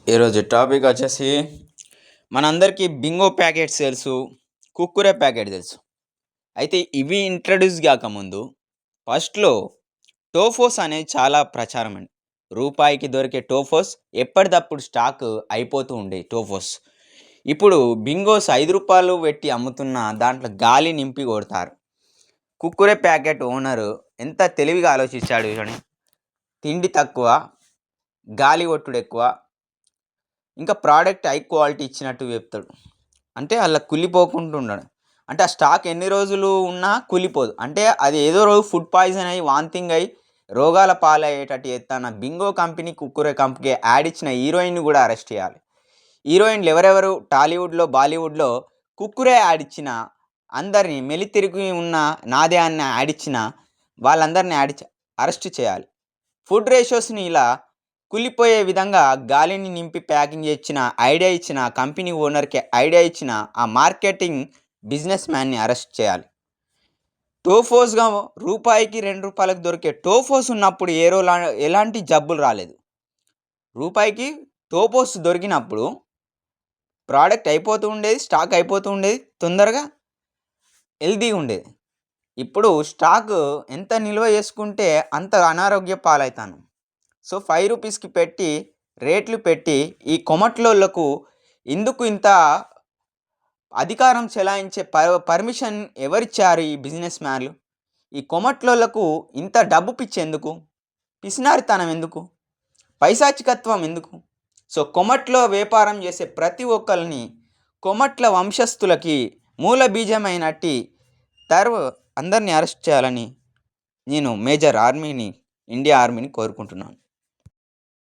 ఈరోజు టాపిక్ వచ్చేసి మనందరికీ బింగో ప్యాకెట్స్ తెలుసు, కుక్కురే ప్యాకెట్ తెలుసు. అయితే ఇవి ఇంట్రడ్యూస్ కాకముందు ఫస్ట్‌లో టోఫోస్ అనేది చాలా ప్రచారం అండి. రూపాయికి దొరికే టోఫోస్ ఎప్పటిదప్పుడు స్టాక్ అయిపోతూ ఉండేవి టోఫోస్. ఇప్పుడు బింగోస్ రూ. 5 పెట్టి అమ్ముతున్న దాంట్లో గాలి నింపి కొడతారు. కుక్కురే ప్యాకెట్ ఓనరు ఎంత తెలివిగా ఆలోచించాడు చూడండి. తిండి తక్కువ, గాలి కొట్టుడు ఎక్కువ. ఇంకా ప్రోడక్ట్ హై క్వాలిటీ ఇచ్చినట్టు చెప్తాడు. అంటే అలా కుళ్ళిపోకుండా ఉండడు. అంటే ఆ స్టాక్ ఎన్ని రోజులు ఉన్నా కుళ్ళిపోదు. అంటే అది ఏదో రోజు ఫుడ్ పాయిజన్ అయ్యి, వామిటింగ్ అయ్యి, రోగాల పాలయ్యేటట్టు చేత్తన్న బింగో కంపెనీ, కుక్కురే కంపెనీకి యాడ్ ఇచ్చిన హీరోయిన్‌ని కూడా అరెస్ట్ చేయాలి. హీరోయిన్‌లు ఎవరెవరు టాలీవుడ్‌లో, బాలీవుడ్‌లో కుక్కురే యాడ్ ఇచ్చిన అందరిని, మెలితిరిగి ఉన్న నాదే అన్న యాడ్ ఇచ్చిన వాళ్ళందరిని అరెస్ట్ చేయాలి. ఫుడ్ రేషియోస్‌ని ఇలా కుళ్ళిపోయే విధంగా గాలిని నింపి ప్యాకింగ్ ఇచ్చిన, ఐడియా ఇచ్చిన కంపెనీ ఓనర్‌కి ఐడియా ఇచ్చిన ఆ మార్కెటింగ్ బిజినెస్ మ్యాన్‌ని అరెస్ట్ చేయాలి. టోఫోస్‌గా రూపాయికి, రూ. 2కి దొరికే టోఫోస్ ఉన్నప్పుడు ఎలాంటి జబ్బులు రాలేదు. రూపాయికి టోఫోస్ దొరికినప్పుడు ప్రోడక్ట్ అయిపోతూ ఉండేది, స్టాక్ అయిపోతూ ఉండేది, తొందరగా హెల్తీగా ఉండేది. ఇప్పుడు స్టాకు ఎంత నిల్వ చేసుకుంటే అంత అనారోగ్య పాలైతాను. సో, రూ. 5కి పెట్టి, రేట్లు పెట్టి ఈ కొమట్లోళ్ళకు ఎందుకు ఇంత అధికారం చెలాయించే పర్మిషన్ ఎవరిచ్చారు ఈ బిజినెస్ మ్యాన్‌లు? ఈ కొమట్లోళ్ళకు ఇంత డబ్బు పిచ్చెందుకు? పిసినారితనం ఎందుకు? పైశాచికత్వం ఎందుకు? సో, కొమట్లో వ్యాపారం చేసే ప్రతి ఒక్కళ్ళని, కొమట్ల వంశస్థులకి మూల బీజమైనట్టి అందరిని అరెస్ట్ చేయాలని నేను ఇండియా ఆర్మీని కోరుకుంటున్నాను.